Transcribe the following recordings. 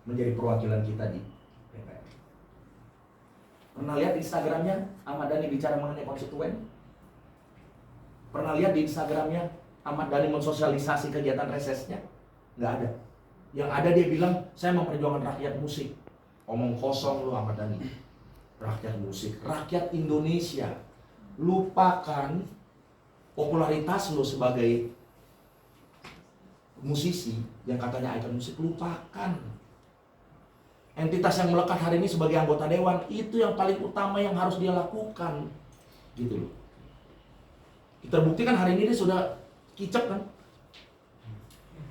menjadi perwakilan kita di DPR. Pernah lihat Instagramnya Ahmad Dhani bicara mengenai konstituen? Pernah lihat di Instagramnya Ahmad Dhani mensosialisasi kegiatan resesnya? Nggak ada. Yang ada dia bilang, saya memperjuangkan rakyat musik. Omong kosong lu Ahmad Dhani. Rakyat musik, rakyat Indonesia. Lupakan popularitas lu sebagai musisi yang katanya ikon musik, lupakan. Entitas yang melekat hari ini sebagai anggota dewan, itu yang paling utama yang harus dia lakukan. Gitu loh. Terbukti kan hari ini dia sudah kicep kan?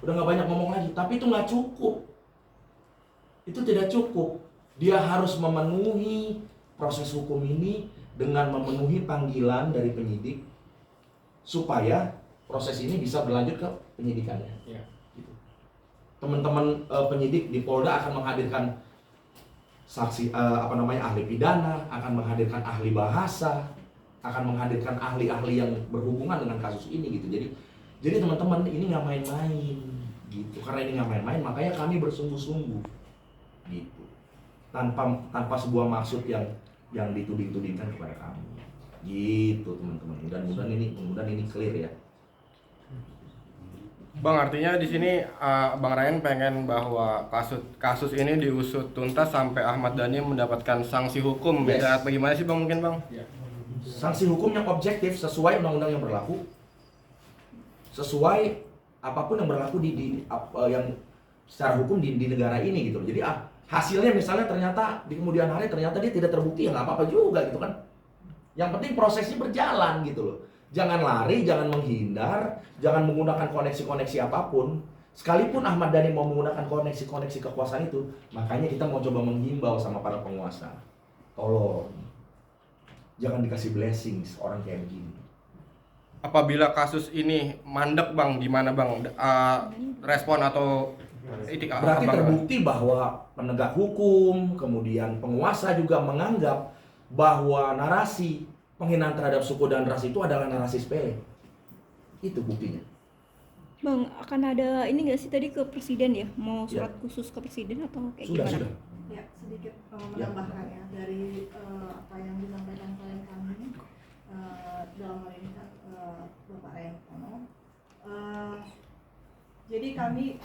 Udah gak banyak ngomong lagi, tapi itu gak cukup. Itu tidak cukup. Dia harus memenuhi proses hukum ini dengan memenuhi panggilan dari penyidik supaya proses ini bisa berlanjut ke penyidikannya. Ya. Gitu. Teman-teman penyidik di Polda akan menghadirkan saksi ahli pidana, akan menghadirkan ahli bahasa, akan menghadirkan ahli-ahli yang berhubungan dengan kasus ini gitu. Jadi teman-teman, ini nggak main-main gitu. Karena ini nggak main-main, makanya kami bersungguh-sungguh gitu. Tanpa sebuah maksud yang dituding-tudingkan kepada kami. Gitu teman-teman. Mudah-mudahan ini clear ya. Bang, artinya di sini Bang Ryan pengen bahwa kasus ini diusut tuntas sampai Ahmad Dhani mendapatkan sanksi hukum. Yes. Bagaimana sih Bang, mungkin Bang? Sanksi hukum yang objektif sesuai undang-undang yang berlaku, sesuai apapun yang berlaku yang secara hukum di negara ini gitu. Jadi hasilnya misalnya ternyata di kemudian hari ternyata dia tidak terbukti, ya nggak apa-apa juga gitu kan. Yang penting prosesnya berjalan gitu loh. Jangan lari, jangan menghindar, jangan menggunakan koneksi-koneksi apapun. Sekalipun Ahmad Dhani mau menggunakan koneksi-koneksi kekuasaan itu, makanya kita mau coba menghimbau sama para penguasa. Tolong, jangan dikasih blessing orang kayak begini. Apabila kasus ini mandek Bang, gimana Bang? Respon atau berarti terbukti bahwa penegak hukum, kemudian penguasa juga menganggap bahwa narasi penghinaan terhadap suku dan ras itu adalah narasi sepele. Itu buktinya. Bang, akan ada ini nggak sih tadi ke presiden ya? Mau surat khusus ke presiden atau kayak gimana? Sudah. Ya, sedikit menambahkan ya dari apa yang disampaikan oleh kami dalam hal ini Bapak Ryan Kono. Jadi kami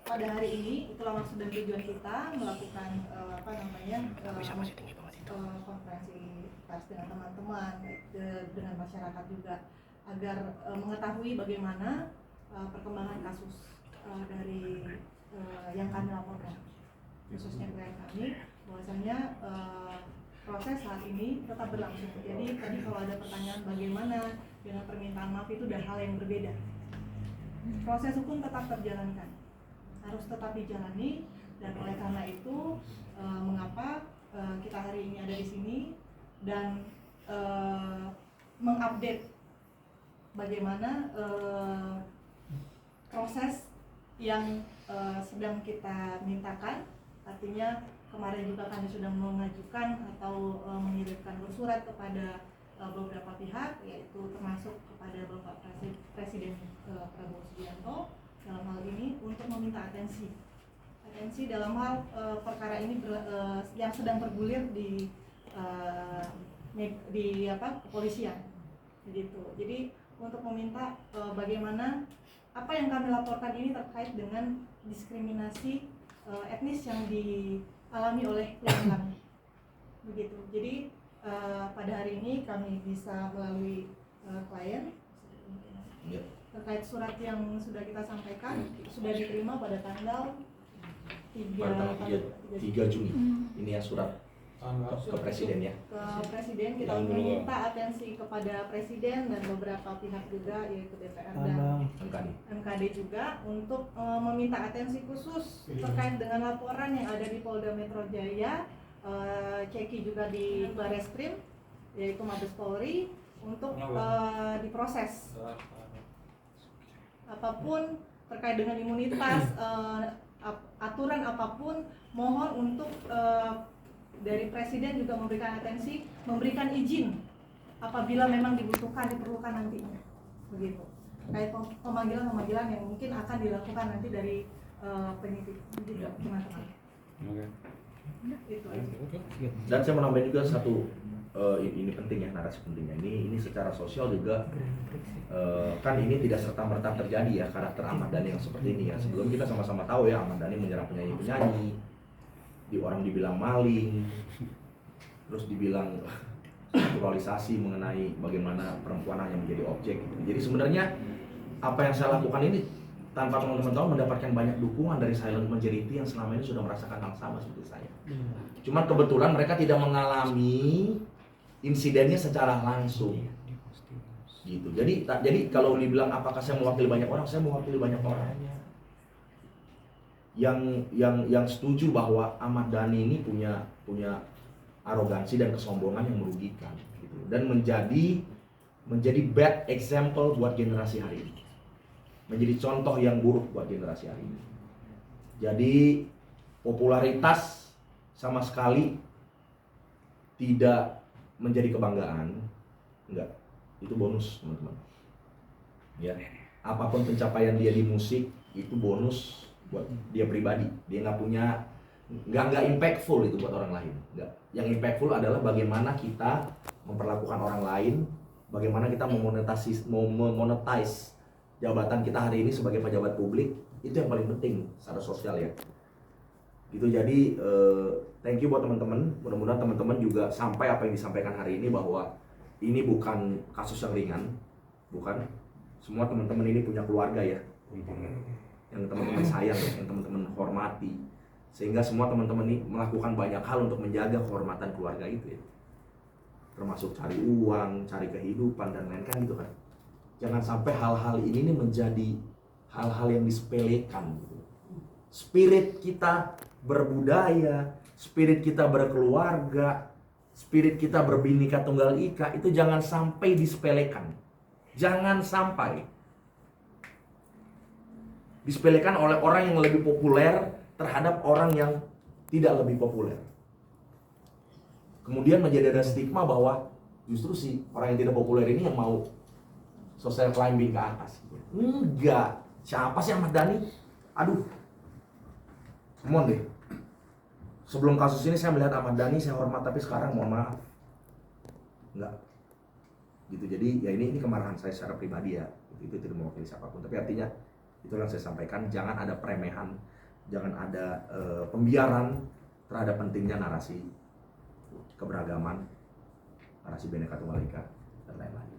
pada hari ini itulah maksud dan tujuan kita melakukan konferensi pers dengan teman-teman, dengan masyarakat juga agar mengetahui bagaimana perkembangan kasus dari yang kami laporkan, khususnya klien kami, bahwasanya proses saat ini tetap berlangsung. Jadi tadi kalau ada pertanyaan bagaimana dengan permintaan maaf, itu udah hal yang berbeda. Proses hukum tetap terjalankan, harus tetap dijalani, dan oleh karena itu mengapa kita hari ini ada di sini dan mengupdate bagaimana proses yang sedang kita mintakan. Artinya kemarin juga kami sudah mengajukan atau mengirimkan surat kepada beberapa pihak, yaitu termasuk kepada Bapak Presiden Prabowo Subianto dalam hal ini untuk meminta atensi dalam hal perkara ini yang sedang bergulir di kepolisian begitu. Jadi untuk meminta bagaimana apa yang kami laporkan ini terkait dengan diskriminasi etnis yang dialami oleh klien kami begitu. Jadi pada hari ini kami bisa melalui klien terkait surat yang sudah kita sampaikan sudah diterima pada tanggal 3 Juni. Ini ya surat ke presiden ya. Ke presiden kita meminta atensi kepada presiden dan beberapa pihak juga, yaitu DPR dan MKD juga, untuk meminta atensi khusus terkait dengan laporan yang ada di Polda Metro Jaya, Ceki juga di Bareskrim, yaitu Mabes Polri, untuk diproses. Apapun terkait dengan imunitas, aturan apapun, mohon untuk dari presiden juga memberikan atensi, memberikan izin apabila memang diperlukan nantinya, begitu. Terkait pemanggilan yang mungkin akan dilakukan nanti dari penyidik juga teman-teman. Itu. Dan saya mau nambahin juga satu, ini penting ya, narasi pentingnya. Ini secara sosial juga kan ini tidak serta-merta terjadi ya karakter Ahmad Dhani yang seperti ini ya. Sebelum kita sama-sama tahu ya Ahmad Dhani menyerang penyanyi-penyanyi, orang dibilang maling, terus dibilang naturalisasi mengenai bagaimana perempuan hanya menjadi objek gitu. Jadi sebenarnya apa yang saya lakukan ini tanpa teman-teman tahu mendapatkan banyak dukungan dari silent majority yang selama ini sudah merasakan hal sama seperti saya. Cuma kebetulan mereka tidak mengalami insidennya secara langsung. Gitu. Jadi kalau dibilang apakah saya mewakili banyak orang, saya mewakili banyak orang yang setuju bahwa Ahmad Dhani ini punya arogansi dan kesombongan yang merugikan gitu. Dan menjadi bad example buat generasi hari ini. Menjadi contoh yang buruk buat generasi hari ini. Jadi popularitas sama sekali tidak menjadi kebanggaan, enggak. Itu bonus, teman-teman. Ya, apapun pencapaian dia di musik itu bonus buat dia pribadi. Dia nggak impactful itu buat orang lain. Enggak. Yang impactful adalah bagaimana kita memperlakukan orang lain, bagaimana kita memonetize jabatan kita hari ini sebagai pejabat publik. Itu yang paling penting secara sosial ya. Gitu. Jadi thank you buat teman-teman. Mudah-mudahan teman-teman juga sampai apa yang disampaikan hari ini, bahwa ini bukan kasus yang ringan, bukan. Semua teman-teman ini punya keluarga ya, yang teman-teman sayang, yang teman-teman hormati, sehingga semua teman-teman ini melakukan banyak hal untuk menjaga kehormatan keluarga itu ya, termasuk cari uang, cari kehidupan dan lain-lain kan gitu kan. Jangan sampai hal-hal ini nih menjadi hal-hal yang disepelekan gitu. Spirit kita berbudaya, spirit kita berkeluarga, spirit kita berbhinneka tunggal ika itu jangan sampai disepelekan. Jangan sampai disepelekan oleh orang yang lebih populer terhadap orang yang tidak lebih populer. Kemudian menjadi ada stigma bahwa justru si orang yang tidak populer ini yang mau social climbing ke atas. Enggak. Siapa sih Ahmad Dhani? Aduh. Come on deh. Sebelum kasus ini saya melihat Ahmad Dhani, saya hormat, tapi sekarang mohon maaf. Enggak. Gitu. Jadi ya ini kemarahan saya secara pribadi ya. Itu tidak mewakili siapapun. Tapi artinya itu yang saya sampaikan, jangan ada peremehan, jangan ada pembiaran terhadap pentingnya narasi keberagaman, narasi Bhinneka Tunggal Ika dan lain-lain.